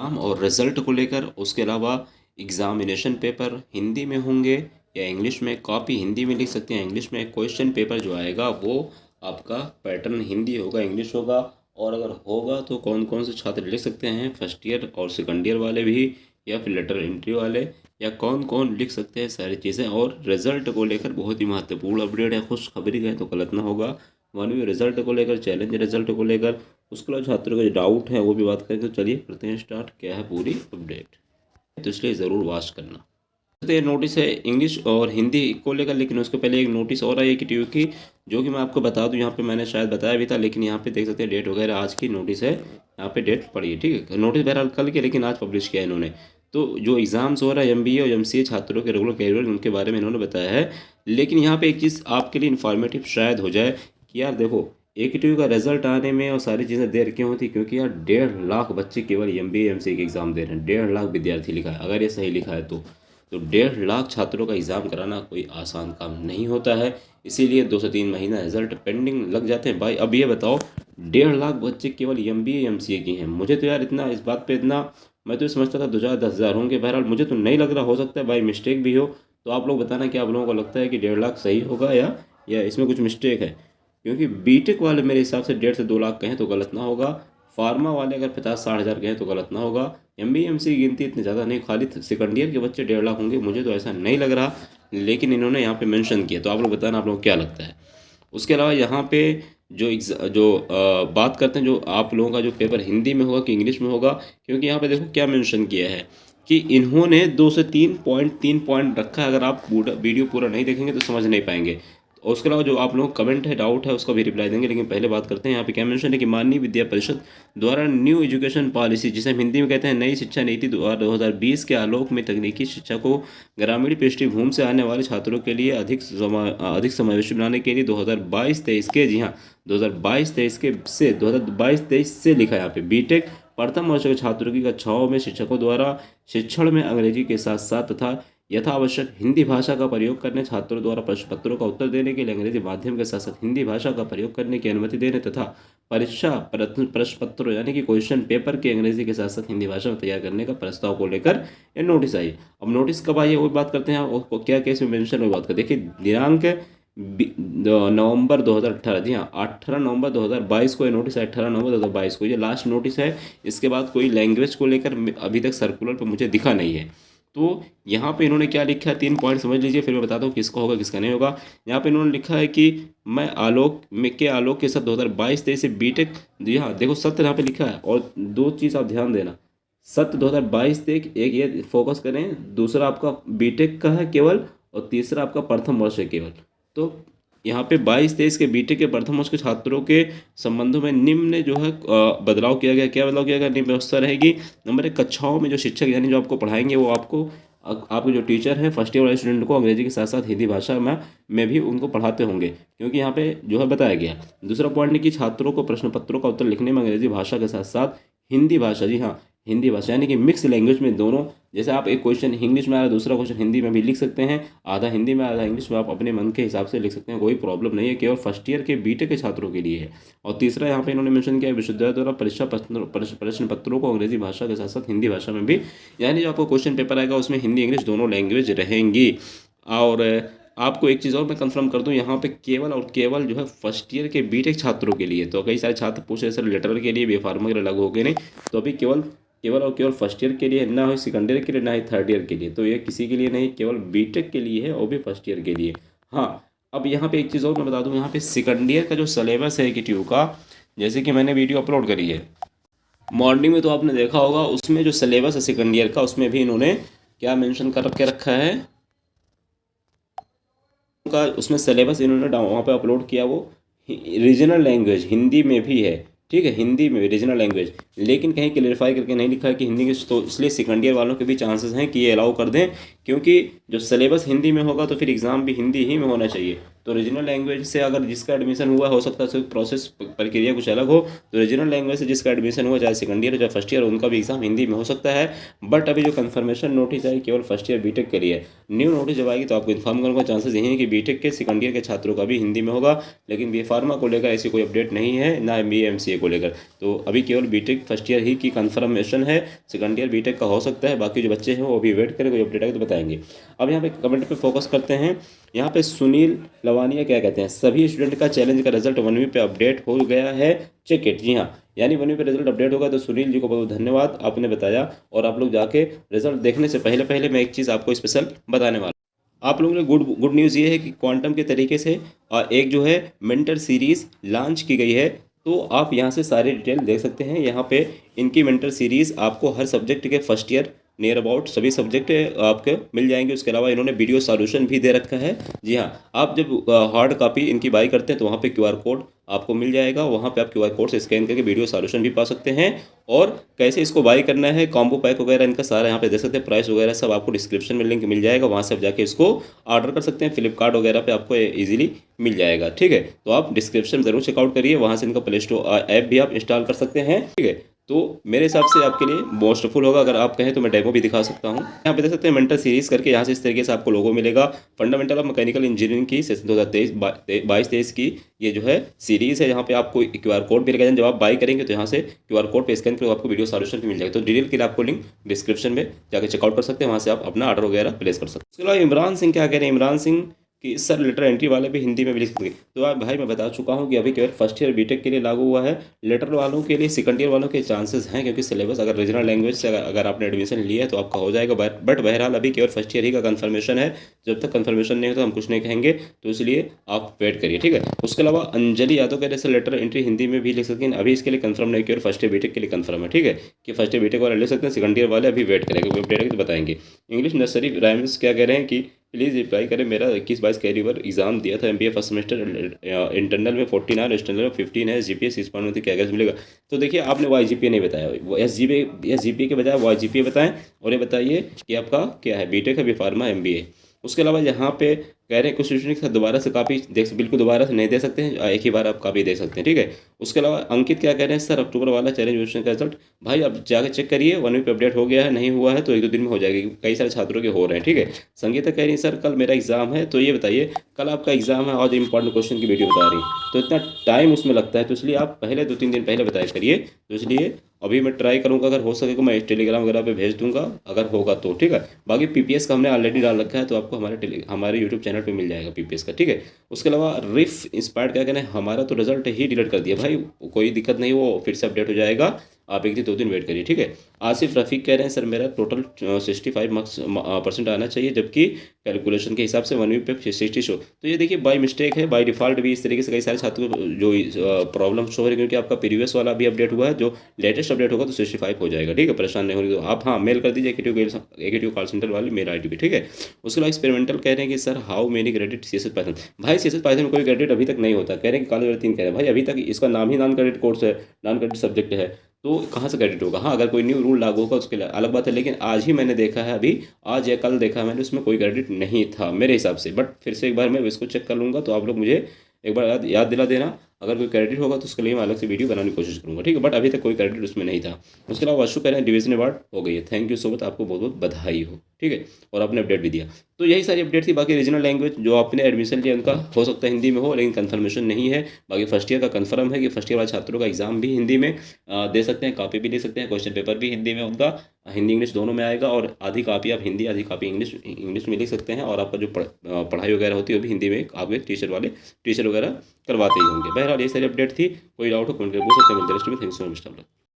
Exam और result को लेकर, उसके अलावा एग्ज़ामिनेशन पेपर हिंदी में होंगे या इंग्लिश में, कॉपी हिंदी में लिख सकते हैं, इंग्लिश में। क्वेश्चन पेपर जो आएगा वो आपका पैटर्न हिंदी होगा, इंग्लिश होगा। और अगर होगा तो कौन कौन से छात्र लिख सकते हैं, फर्स्ट ईयर और सेकंड ईयर वाले भी, या फिर लेटर एंट्री वाले, या कौन कौन लिख सकते हैं, सारी चीज़ें। और रिज़ल्ट को लेकर बहुत ही महत्वपूर्ण अपडेट है, खुशखबरी है तो गलत ना होगा। वन वे रिज़ल्ट को लेकर, चैलेंज रिज़ल्ट को लेकर, उसके अलावा छात्रों के जो डाउट हैं वो भी बात करेंगे। तो चलिए करते हैं स्टार्ट, क्या है पूरी अपडेट, तो इसलिए ज़रूर वॉच करना। तो ये नोटिस है इंग्लिश और हिंदी को लेकर, लेकिन उसके पहले एक नोटिस और आई है कि टीयू की, जो कि मैं आपको बता दूं, यहाँ पे मैंने शायद बताया भी था, लेकिन यहाँ पे देख सकते हैं डेट वगैरह आज की नोटिस है, यहाँ पे डेट पड़ी है, ठीक है। नोटिस बहरहाल कल के, लेकिन आज पब्लिश किया है इन्होंने। तो जो एग्ज़ाम्स हो रहा है एमबीए और एमसीए छात्रों के रेगुलर कैरियर, उनके बारे में इन्होंने बताया है। लेकिन यहाँ पे एक चीज़ आपके लिए इन्फॉर्मेटिव शायद हो जाए कि यार देखो, एक टीयू का रिजल्ट आने में और सारी चीज़ें देर क्यों होती, क्योंकि यार 1.5 लाख बच्चे केवल एमबीए एमसीए के एग्ज़ाम दे रहे हैं। 1.5 लाख विद्यार्थी लिखा है, अगर ये सही लिखा है तो 1.5 लाख छात्रों का एग्ज़ाम कराना कोई आसान काम नहीं होता है। इसीलिए 2 से 3 महीना रिजल्ट पेंडिंग लग जाते हैं भाई। अब ये बताओ, 1.5 लाख बच्चे केवल एमबीए एमसीए की हैं। मुझे तो यार इतना इस बात पे इतना, मैं तो समझता था 2,000 10,000 होंगे। बहरहाल मुझे तो नहीं लग रहा, हो सकता है भाई मिस्टेक भी हो। तो आप लोग बताना कि आप लोगों को लगता है कि 1.5 लाख सही होगा या इसमें कुछ मिस्टेक है। क्योंकि बीटेक वाले मेरे हिसाब से 1.5 से 2 लाख कहें तो गलत ना होगा। फार्मा वाले अगर 50-60 हज़ार कहें तो गलत ना होगा। एमबीएमसी की गिनती इतनी ज़्यादा नहीं, खाली सेकंड ईयर के बच्चे 1.5 लाख होंगे, मुझे तो ऐसा नहीं लग रहा। लेकिन इन्होंने यहाँ पे मेंशन किया, तो आप लोग बताना आप लोग क्या लगता है। उसके अलावा यहाँ पे बात करते हैं, जो आप लोगों का जो पेपर हिंदी में होगा कि इंग्लिश में होगा। क्योंकि यहाँ पे देखो क्या मेंशन किया है कि इन्होंने 2 से 3 पॉइंट रखा है। अगर आप पूरा वीडियो पूरा नहीं देखेंगे तो समझ नहीं पाएंगे। और उसके अलावा जो आप लोगों का कमेंट है, डाउट है, उसका भी रिप्लाई देंगे। लेकिन पहले बात करते हैं, यहाँ पे क्या मेंशन है कि माननीय विद्या परिषद द्वारा न्यू एजुकेशन पॉलिसी, जिसे हम हिंदी में कहते हैं नई शिक्षा नीति 2020 के आलोक में तकनीकी शिक्षा को ग्रामीण पृष्ठभूमि से आने वाले छात्रों के लिए अधिक समावेशी बनाने के लिए 2022-23 के, जी हाँ, 2022-23 के से 2022-23 से लिखा है यहाँ पे, बीटेक प्रथम वर्ष के छात्रों की कक्षाओं में शिक्षकों द्वारा शिक्षण में अंग्रेजी के साथ साथ तथा यथावश्यक हिंदी भाषा का प्रयोग करने, छात्रों द्वारा प्रश्न पत्रों का उत्तर देने के लिए अंग्रेजी माध्यम के साथ साथ हिंदी भाषा का प्रयोग करने की अनुमति देने तथा परीक्षा प्रश्न पत्रों यानी कि क्वेश्चन पेपर के अंग्रेजी के साथ साथ हिंदी भाषा में तैयार करने का प्रस्ताव को लेकर ये नोटिस आई। अब नोटिस कब आई है वो बात करते हैं, और क्या कैसे मेंशन वो बात करते हैं। देखिए दिनांक नवंबर 2018, जी हाँ 18 नवंबर 2022 को ये नोटिस है। 18 नवंबर 2022 को ये लास्ट नोटिस है। इसके बाद कोई लैंग्वेज को लेकर अभी तक सर्कुलर पर मुझे दिखा नहीं है। तो यहाँ पे इन्होंने क्या लिखा है, 3 पॉइंट समझ लीजिए, फिर मैं बताता हूँ किसका होगा किसका नहीं होगा। यहाँ पे इन्होंने लिखा है कि मैं आलोक के साथ 2022-23 से बीटेक, जी हाँ देखो सत्र यहाँ पे लिखा है। और दो चीज़ आप ध्यान देना, सत्र 2022-23 एक ये फोकस करें, दूसरा आपका बीटेक का है केवल, और तीसरा आपका प्रथम वर्ष है केवल। तो यहाँ पे 22-23 के बीटेक के प्रथम वर्ष के छात्रों के संबंधों में निम्न जो है बदलाव किया गया। क्या बदलाव किया गया, निम्न व्यवस्था रहेगी। नंबर 1, कक्षाओं में जो शिक्षक यानी जो आपको पढ़ाएंगे वो आपके जो टीचर हैं फर्स्ट ईयर वाले स्टूडेंट को अंग्रेजी के साथ साथ हिंदी भाषा में भी उनको पढ़ाते होंगे, क्योंकि यहाँ पे जो है बताया गया। दूसरा पॉइंट है कि छात्रों को प्रश्न पत्रों का उत्तर लिखने में अंग्रेजी भाषा के साथ साथ हिंदी भाषा, जी हाँ हिंदी भाषा यानी कि मिक्स लैंग्वेज में दोनों, जैसे आप एक क्वेश्चन इंग्लिश में आ रहा है, दूसरा क्वेश्चन हिंदी में भी लिख सकते हैं, आधा हिंदी में आधा इंग्लिश में, आप अपने मन के हिसाब से लिख सकते हैं, कोई प्रॉब्लम नहीं है। केवल फर्स्ट ईयर के बीटेक के छात्रों के लिए है। और तीसरा यहाँ पे इन्होंने मेंशन किया है, विश्वविद्यालय द्वारा प्रश्न पत्रों को अंग्रेजी भाषा के साथ साथ हिंदी भाषा में भी, यानी जो आपको क्वेश्चन पेपर आएगा उसमें हिंदी इंग्लिश दोनों लैंग्वेज रहेंगी। और आपको एक चीज़ और मैं कंफर्म कर दूं, यहाँ पे केवल और केवल जो है फर्स्ट ईयर के बीटेक छात्रों के लिए। तो कई सारे छात्र पूछ रहे सर लेटरल के लिए बी फार्मा के अलग हो गए, नहीं तो अभी केवल केवल और केवल फर्स्ट ईयर के लिए, ना हो सेकंड ईयर के लिए, ना ही थर्ड ईयर के लिए। तो ये किसी के लिए नहीं, केवल बीटेक के लिए है, और भी फर्स्ट ईयर के लिए। हाँ, अब यहाँ पे एक चीज़ और मैं बता दूँ, यहाँ पे सेकंड ईयर का जो सिलेबस है KTU का, जैसे कि मैंने वीडियो अपलोड करी है मॉर्निंग में, तो आपने देखा होगा उसमें जो सिलेबस है सेकंड ईयर का, उसमें भी इन्होंने क्या मेंशन कर के रखा है का, उसमें सिलेबस इन्होंने वहाँ पे अपलोड किया, वो रीजनल लैंग्वेज हिंदी में भी है, ठीक है, हिंदी में भी रीजनल लैंग्वेज। लेकिन कहीं क्लेरिफाई करके नहीं लिखा है कि हिंदी इंग्लिश, तो इसलिए सेकंड ईयर वालों के भी चांसेस हैं कि ये अलाउ कर दें, क्योंकि जो सिलेबस हिंदी में होगा तो फिर एग्ज़ाम भी हिंदी ही में होना चाहिए। तो रीजनल लैंग्वेज से अगर जिसका एडमिशन हुआ, हो सकता है उसकी प्रोसेस प्रक्रिया कुछ अलग हो, तो रीजनल लैंग्वेज से जिसका एडमिशन हुआ, चाहे सेकंड ईयर चाहे फर्स्ट ईयर, उनका भी एग्जाम हिंदी में हो सकता है। बट अभी जो कन्फर्मेशन नोटिस आई केवल फर्स्ट ईयर बीटेक के लिए, न्यू नोटिस जब आएगी तो आपको इन्फॉर्म करूँगा। चांसेस यही है कि बीटेक के सेकंड ईयर के छात्रों का भी हिंदी में होगा, लेकिन बी फार्मा को लेकर ऐसी कोई अपडेट नहीं है, ना MBA MCA को लेकर। तो अभी केवल बीटेक फर्स्ट ईयर ही की कन्फर्मेशन है, सेकंड ईयर बीटेक का हो सकता है। बाकी जो बच्चे हैं वो अभी वेट करें, कोई अपडेट आएगी तो बताएंगे। अब यहाँ पे कमेंट पे फोकस करते हैं। यहाँ पे सुनील लवानिया क्या कहते हैं, सभी स्टूडेंट का चैलेंज का रिजल्ट 1वीं पे अपडेट हो गया है, चेक इट। जी हाँ, यानी 1वीं पे रिजल्ट अपडेट होगा। तो सुनील जी को बहुत धन्यवाद, आपने बताया। और आप लोग जाके रिजल्ट देखने से पहले पहले मैं एक चीज़ आपको स्पेशल बताने वाला हूं। आप लोगों ने गुड न्यूज़ ये है कि क्वांटम के तरीके से एक जो है मेंटर सीरीज़ लॉन्च की गई है। तो आप यहाँ से सारी डिटेल देख सकते हैं। यहाँ पे इनकी मेंटर सीरीज़ आपको हर सब्जेक्ट के फर्स्ट ईयर नियर अबाउट सभी सब्जेक्ट आपके मिल जाएंगे। उसके अलावा इन्होंने वीडियो सॉल्यूशन भी दे रखा है। जी हाँ, आप जब हार्ड कॉपी इनकी बाई करते हैं तो वहाँ पे QR कोड आपको मिल जाएगा। वहाँ पे आप QR कोड से स्कैन करके वीडियो सॉल्यूशन भी पा सकते हैं। और कैसे इसको बाई करना है, कॉम्बो पैक वगैरह इनका सारा यहाँ पे देख सकते हैं। प्राइस वगैरह सब आपको डिस्क्रिप्शन में लिंक मिल जाएगा, वहाँ से आप जाके इसको ऑर्डर कर सकते हैं। फ्लिपकार्ट वगैरह पे आपको ईजिली मिल जाएगा। ठीक है, तो आप डिस्क्रिप्शन ज़रूर चेकआउट करिए, वहाँ से इनका प्ले स्टोर ऐप भी आप इंस्टॉल कर सकते हैं। ठीक है, तो मेरे हिसाब से आपके लिए मोस्टफुल होगा। अगर आप कहें तो मैं डेमो भी दिखा सकता हूँ। यहाँ पे देख सकते हैं मेंटर सीरीज़ करके, यहाँ से इस तरीके से आपको लोगो मिलेगा। फंडामेंटल ऑफ मैकेनिकल इंजीनियरिंग की सेशन 2023 की ये जो है सीरीज़ है। यहाँ पे आपको QR कोड भी लगाया, जब आप बाई करेंगे तो यहाँ से QR कोड पे स्कैन करो, आपको वीडियो सॉल्यूशन भी मिल जाएगा। तो डिटेल के लिए आपको लिंक डिस्क्रिप्शन में जाकर चेकआउट कर सकते हैं, वहाँ से आप अपना ऑर्डर वगैरह प्लेस कर सकते हैं। उसके अलावा इमरान सिंह क्या कह रहे हैं, इमरान सिंह कि सर लेटर एंट्री वाले भी हिंदी में भी लिख सकते हैं। तो आप भाई मैं बता चुका हूँ कि अभी केवल फर्स्ट ईयर बीटेक के लिए लागू हुआ है। लेटर वालों के लिए सेकंड ईयर वालों के चांसेस हैं, क्योंकि सिलेबस अगर रीजनल लैंग्वेज से अगर आपने एडमिशन लिया है तो आपका हो जाएगा। बट बहरहाल अभी केवल फर्स्ट ईयर ही का कंफर्मेशन है। जब तक कंफर्मेशन नहीं होता हम कुछ नहीं कहेंगे, तो इसलिए आप वेट करिए। ठीक है, उसके अलावा अंजलि यादव कह रहे सर लेटर एंट्री हिंदी में भी लिख सकते हैं, अभी इसके लिए कंफर्म नहीं, केवल फर्स्ट ईयर बीटेक के लिए कंफर्म है। ठीक है, कि फर्स्ट ईयर बीटेक वाले ले सकते हैं, सेकंड ईयर वाले अभी वेट करेंगे, कोई अपडेट आएगी तो बताएंगे। इंग्लिश नर्सरी राइम्स क्या कह रहे हैं कि प्लीज़ रिप्लाई करें, मेरा 21-22 कैरी ओवर एग्जाम दिया था MBA फर्स्ट सेमेस्टर, इंटरनल में 49 एक्सटर्नल में 15 है, GPA 6.1 क्या कैसे मिलेगा। तो देखिए आपने YGPA नहीं बताया, SGPA के बजाय YGPA बताएं। और ये बताइए कि आपका क्या है, बीटेक है, बी फार्मा, MBA। उसके अलावा यहाँ पे कह रहे हैं कुछ स्टूडेंट के साथ दोबारा से कापी बिल्कुल दोबारा से नहीं दे सकते हैं, एक ही बार आप कापी दे सकते हैं। ठीक है, उसके अलावा अंकित क्या कह रहे हैं, सर अक्टूबर वाला चैलेंज वेरिफिकेशन का रिजल्ट भाई अब जाकर चेक करिए, 1 वीक पे अपडेट हो गया है, नहीं हुआ है तो 1-2 दिन में हो जाएगी, कई सारे छात्रों के हो रहे हैं। ठीक है, संगीता कह रही है सर कल मेरा एग्जाम है, तो ये बताइए कल आपका एग्जाम है, आज इंपॉर्टेंट क्वेश्चन की वीडियो बता रही, तो इतना टाइम उसमें लगता है, तो इसलिए आप पहले 2-3 दिन पहले बताया करिए। तो इसलिए अभी मैं ट्राई करूंगा, अगर हो सके तो मैं टेलीग्राम वगैरह पे भेज दूंगा, अगर होगा तो। ठीक है, बाकी PPS का हमने ऑलरेडी डाल रखा है, तो आपको हमारे यूट्यूब चैनल पे मिल जाएगा PPS का। ठीक है, उसके अलावा रिफ इंस्पायर्ड क्या कहना है, हमारा तो रिजल्ट ही डिलीट कर दिया भाई, कोई दिक्कत नहीं, वो फिर से अपडेट हो जाएगा, आप 1-2 दिन वेट करिए। ठीक है, आसिफ रफ़ीक कह रहे हैं सर मेरा टोटल 65 % आना चाहिए, जबकि कैलकुलेशन के हिसाब से 1 वीक पे 60 शो। तो ये देखिए बाई मिस्टेक है, बाई डिफ़ॉल्ट भी इस तरीके से कई सारे छात्रों को जो प्रॉब्लम शो हो रही है, क्योंकि आपका प्रीवियस वाला भी अपडेट हुआ है, जो लेटेस्ट अपडेट होगा तो 65 हो जाएगा। ठीक है, परेशान नहीं होगी तो आप हाँ मेल कर दीजिए AKTU कॉल सेंटर वाली मेरा ID पे। ठीक है, उसके बाद एक्सपेरिमेंटल कह रहे हैं कि sir how many credit CSS Python, भाई CSS पाइथन में कोई क्रेडिट अभी तक नहीं होता। कह रहे हैं कि कॉलेज वाले 3 कह रहे हैं भाई अभी तक इसका नाम ही नॉन क्रेडिट कोर्स है, नॉन क्रेडिट सब्जेक्ट है, तो कहाँ से क्रेडिट होगा। हाँ अगर कोई न्यू रूल लागू होगा उसके लिए अलग बात है, लेकिन आज ही मैंने देखा है, अभी आज या कल देखा है मैंने, उसमें कोई क्रेडिट नहीं था मेरे हिसाब से। बट फिर से एक बार मैं इसको चेक कर लूँगा, तो आप लोग मुझे एक बार याद दिला देना। अगर कोई क्रेडिट होगा तो उसके लिए मैं अलग से वीडियो बनाने की कोशिश करूँगा। ठीक है, बट अभी तक कोई क्रेडिट उसमें नहीं था। उसके अलावा अशु कह रहे हैं डिवीजन अवार्ड हो गई है, थैंक यू सो मच, आपको बहुत बहुत बधाई हो। ठीक है, और आपने अपडेट भी दिया। तो यही सारी अपडेट थी। बाकी रीजनल लैंग्वेज जो आपने एडमिशन लिया उनका हो सकता है हिंदी में हो, लेकिन कंफर्मेशन नहीं है। बाकी फर्स्ट ईयर का कंफर्म है कि फर्स्ट ईयर वाले छात्रों का एग्जाम भी हिंदी में दे सकते हैं, कॉपी भी ले सकते हैं, क्वेश्चन पेपर भी हिंदी में उनका, हिंदी इंग्लिश दोनों में आएगा। और आधी कॉपी आप हिंदी, आधी कॉपी इंग्लिश में लिख सकते हैं। और आपका जो पढ़ाई वगैरह होती है वो भी हिंदी में आपके टीचर वगैरह करवाते ही होंगे। बहरहाल ये सारी अपडेट थी, कोई डाउट हो कमेंट करके पूछ सकते हैं। मिलते हैं नेक्स्ट में, थैंक्स फॉर